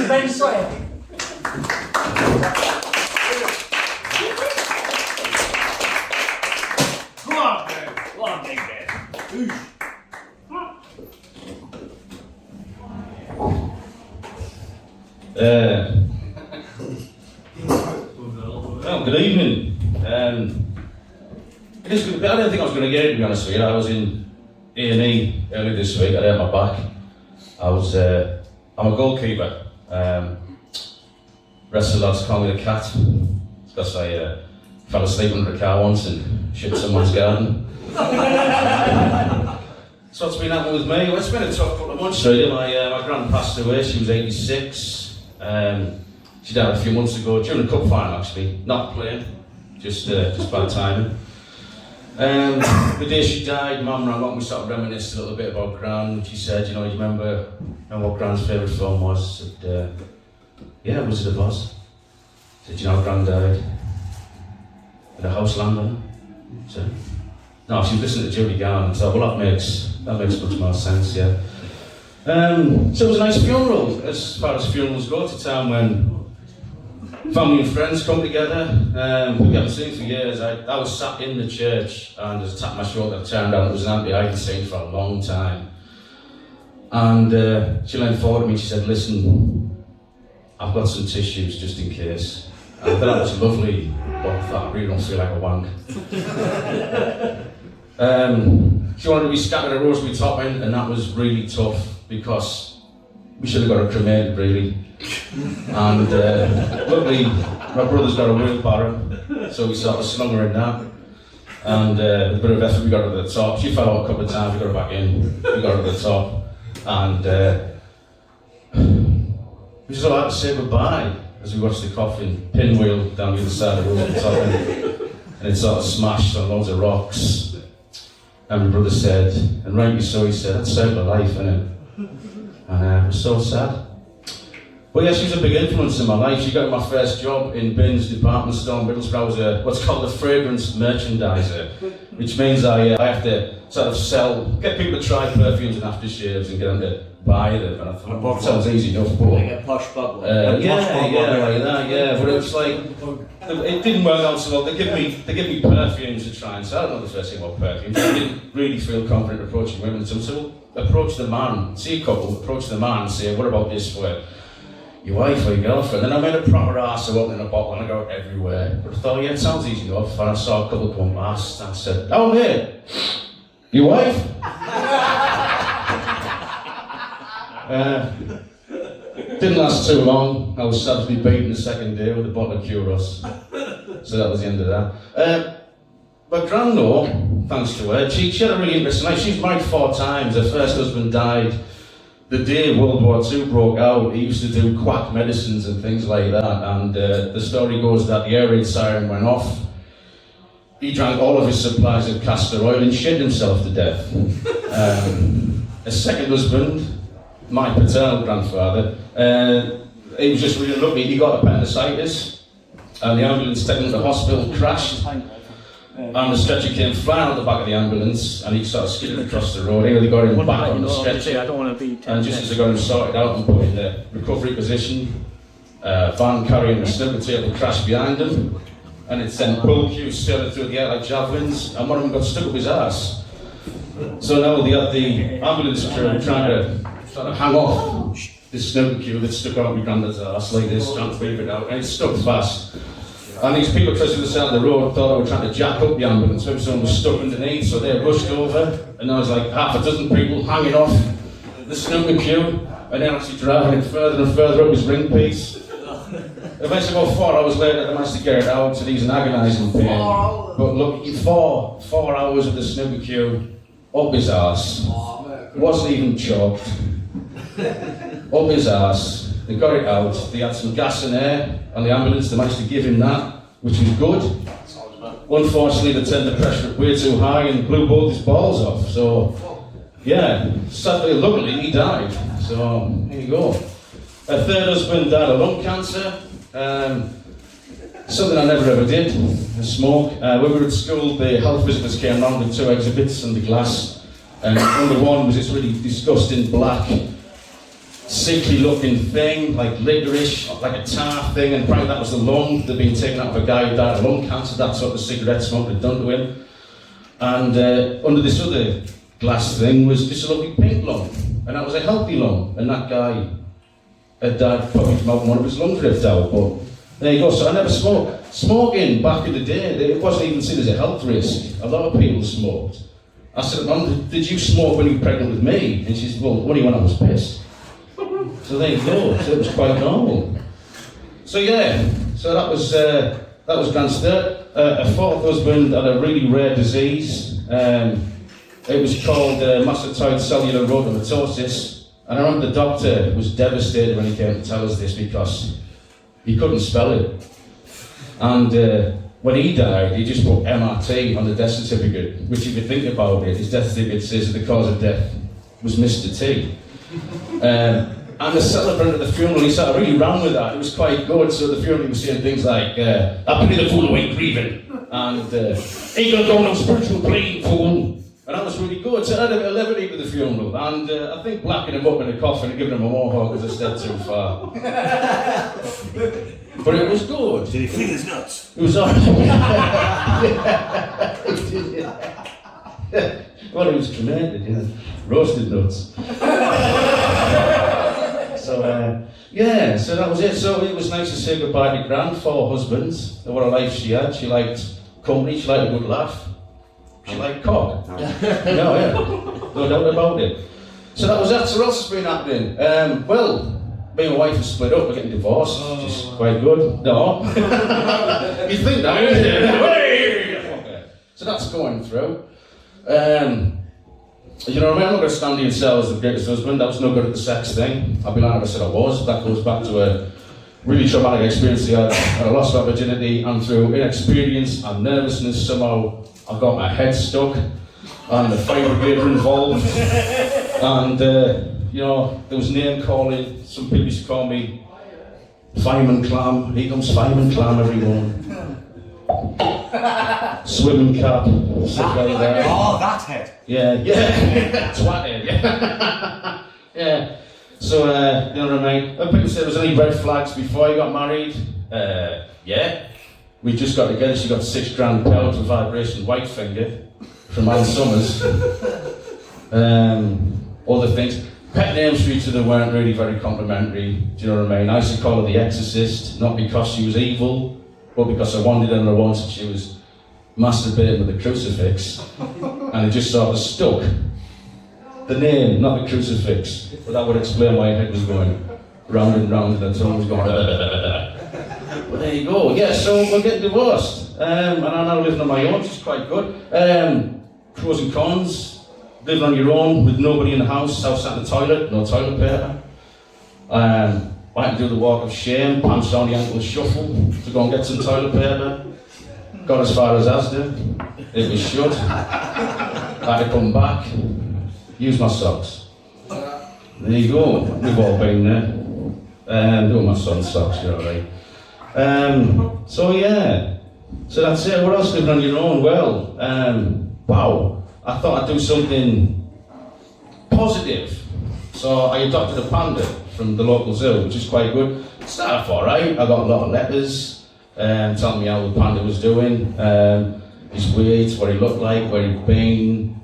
Ben Sawyer. Go on, Ben. Go on, big Ben. Well, good evening. I didn't think I was going to get it, to be honest with you. I was in A&E earlier this week. I hurt my back. I'm a goalkeeper. Rest of the lads call me the cat because I fell asleep under a car once and shit someone's garden. So what's been happening with me? Well, it's been a tough couple of months really. My gran passed away. She was 86. She died a few months ago during the cup final actually. Not playing, just bad timing. The day she died, Mum rang up and we started reminiscing a little bit about Gran. She said, you know, you remember what Gran's favourite film was? I said, yeah, Wizard of Oz. I said, you know, Gran died with a house land on her. So, no, she was listening to Judy Garland and thought, well, that makes much more sense, yeah. So it was a nice funeral, as far as funerals go. It's a time when family and friends come together. We haven't seen for years. I was sat in the church and there's a tap on my shoulder. I turned down, it was an auntie I hadn't seen for a long time. And she leaned forward to me and she said, listen, I've got some tissues just in case. And I thought that was lovely, but I thought I really don't feel like a wank. She wanted to be scattered a rosemary topping, and that was really tough because we should have got her cremated really. And luckily my brother's got a wheelbarrow, so we sort of slung her in that. And with a bit of effort we got her to the top. She fell out a couple of times, we got her back in, we got her to the top. And we just all had to say goodbye as we watched the coffin pinwheel down the other side of the road and it sort of smashed on loads of rocks. And my brother said, and rightly so, he said, that's circle of life, innit? And it was so sad. But yeah, she was a big influence in my life. She got my first job in Bin's department store in Middlesbrough. I was what's called a fragrance merchandiser, which means I have to sort of get people to try perfumes and aftershaves and get them to buy them. And I thought, that sounds easy enough, but... Like a posh bubble. Yeah, like that, yeah. But it was like, it didn't work out so well. They give me perfumes to try and sell. I don't know the first thing about perfumes. I didn't really feel confident approaching women. So approach the man, see a couple, approach the man and say, what about this for your wife or your girlfriend? Then I made a proper arse of opening a bottle and I go everywhere. But I thought, yeah, it sounds easy enough. And I saw a couple come past and I said, oh mate, your wife? Didn't last too long. I was savagely beaten the second day with a bottle of Curos. So that was the end of that. But Gran though, thanks to her, she had a really interesting life. She's married 4 times. Her first husband died the day World War II broke out. He used to do quack medicines and things like that. And the story goes that the air raid siren went off. He drank all of his supplies of castor oil and shit himself to death. Her second husband, my paternal grandfather, he was just really lucky. He got appendicitis and the ambulance taken him to the hospital crashed. And the stretcher came flying out the back of the ambulance and he sort of skidded across the road. They got him back on the stretcher. I don't want to be and just as they got him sorted out and put in the recovery position, van carrying the snooker table crashed behind him and it sent bull cues sailing through the air like javelins and one of them got stuck up his ass. So now they had the ambulance crew trying to sort of hang off this snooker cue that stuck out my granddad's ass like this, trying to weave it out, and it stuck fast. And these people crossing the side of the road thought I was trying to jack up the ambulance, maybe someone was stuck underneath, so they rushed over, and there was like half a dozen people hanging off the snooker queue, and then actually driving it further and further up his ring piece. Eventually, about 4 hours later, they managed to get it out, and he's in agonising pain. But look, 4 hours of the snooker queue, up his arse, wasn't even choked, up his arse. They got it out, they had some gas and air on the ambulance, they managed to give him that, which was good. Unfortunately, they turned the pressure up way too high and blew both his balls off. So, yeah, sadly, luckily, he died. So, here you go. Her third husband died of lung cancer. Something I never ever did, smoke. When we were at school, the health visitors came round with 2 exhibits under glass. And number one was this really disgusting black sickly looking thing, like licorice, like a tar thing, and apparently that was the lung that had been taken out of a guy who died of lung cancer. That's what the cigarette smoke had done to him. And under this other glass thing was this lovely pink lung, and that was a healthy lung, and that guy had died probably from one of his lungs ripped out. But there you go. So I never smoked. Smoking back in the day, it wasn't even seen as a health risk. A lot of people smoked. I said, Mum, did you smoke when you were pregnant with me? And she said, well, only when I was pissed. So there you go. So it was quite normal. So yeah, so that was Grant's third. A fourth husband had a really rare disease. It was called mastocytoid cellular rhodophytosis. And I remember the doctor was devastated when he came to tell us this because he couldn't spell it. And when he died, he just put MRT on the death certificate, which if you think about it, his death certificate says that the cause of death was Mr. T. And the celebrant at the funeral, he sort of really ran with that. It was quite good. So the funeral, he was saying things like, "I'll be the fool who ain't grieving," and "Ain't gonna go no spiritual plane, fool." And that was really good. So I had a bit of levity with the funeral, and I think blacking him up in a coffin and giving him a mohawk was a step too far. But it was good. Did he feel his nuts? It was alright. Well, it was cremated, yeah. Roasted nuts. So, yeah, so that was it. So it was nice to say goodbye to Gran, 4 husbands. What a life she had. She liked company, she liked a good laugh. She liked cock. No, yeah. No doubt about it. So that was that. So what else has been happening? Well, me and my wife have split up, we're getting divorced, which is quite good. No. You think that, wouldn't you? Okay. So that's going through. You know, I'm not going to stand here and say I was the greatest husband. I was no good at the sex thing. I'll be lying if I said I was. That goes back to a really traumatic experience I had. I lost my virginity, and through inexperience and nervousness, somehow I got my head stuck, and the fire brigade were involved. And, you know, there was name calling. Some people used to call me Fireman Clam. Here comes Fireman Clam, everyone. Swimming cap, stuff like that. Oh, that head. Yeah, twat head, yeah. Yeah. So, you know what I mean? When people said, was there any red flags before you got married? Yeah. We just got together, she got 6 grand pounds of vibration white finger from Ann Summers. Other things. Pet names for each other weren't really very complimentary, do you know what I mean? I used to call her the Exorcist, not because she was evil, but because I wanted her once and she was masturbating with a crucifix, and it just sort of stuck. The name, not the crucifix, but that would explain why her head was going round and round and her tongue was going But there you go, yeah, so we're getting divorced, and I'm now living on my own, which is quite good. Pros and cons. Living on your own with nobody in the house, outside the toilet, no toilet paper. I had to do the walk of shame, pants down the ankle shuffle to go and get some toilet paper. Got as far as Asda, it was shut. I had to come back, use my socks. There you go, we've all been there. Doing my son's socks, you know what I mean. So yeah, so that's it. What else living on your own? Well, wow. I thought I'd do something positive. So I adopted a panda from the local zoo, which is quite good. It started off alright. I got a lot of letters telling me how the panda was doing, his weight, what he looked like, where he'd been.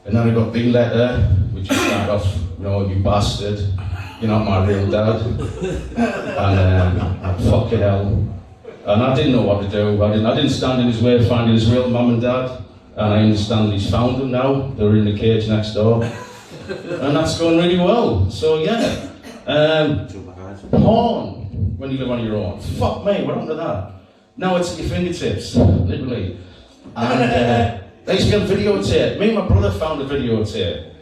And then I got the letter, which started off, you know, you bastard, you're not my real dad. And fucking hell. And I didn't know what to do. I didn't stand in his way of finding his real mum and dad. And I understand he's found them now. They're in the cage next door. And that's going really well. So yeah. Porn, when you live on your own. Fuck me, what happened to that? Now it's at your fingertips, literally. And they used to be on videotape. Me and my brother found a videotape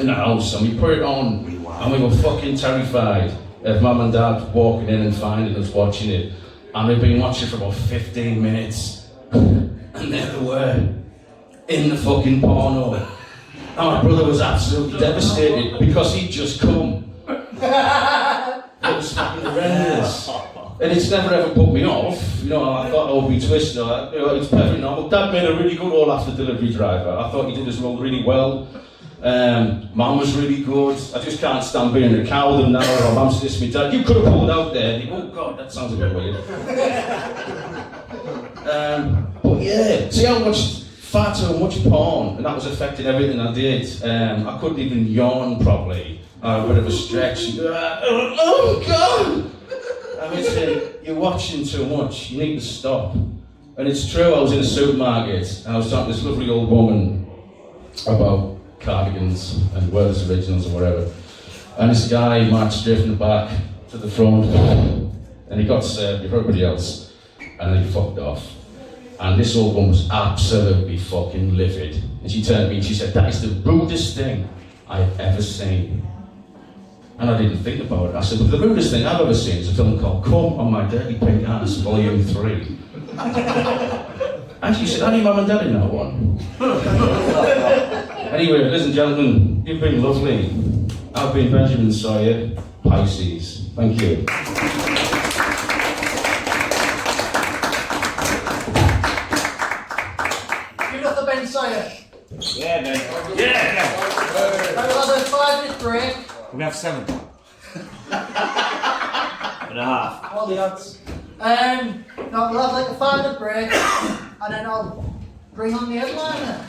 in the house, and we put it on, and we were fucking terrified of mum and dad walking in and finding us watching it. And we'd been watching for about 15 minutes. And there they were. In the fucking porno. And my brother was absolutely devastated because he'd just come. It was fucking horrendous. And it's never ever put me off. You know, I thought I would be twisted. You know, it's perfectly normal. Dad made a really good all after delivery driver. I thought he did his role really well. Mum was really good. I just can't stand being a cow with them now. Or Mum says to me, Dad, you could have pulled out there. And you go, oh God, that sounds a bit weird. But yeah, see, I watched far too much porn, and that was affecting everything I did. I couldn't even yawn properly. I had a bit of a stretch. Oh God! I mean, you're watching too much. You need to stop. And it's true. I was in a supermarket, and I was talking to this lovely old woman about cardigans and Welsh originals or whatever. And this guy marched straight from the back to the front, and he got served with everybody else, and then he fucked off. And this old woman was absolutely fucking livid. And she turned to me and she said, that is the rudest thing I've ever seen. And I didn't think about it. I said, well, the rudest thing I've ever seen is a film called Come on My Dirty Pink Ass, Volume 3. And she said, any mum and dad in that one? Anyway, ladies and gentlemen, you've been lovely. I've been Benjamin Sawyer, Pisces. Thank you. Ben Sawyer. Yeah, man. Yeah. We'll have a 5-minute break. We have 7. and a half. All the odds. No, we'll have like a 5-minute break, and then I'll bring on the headliner.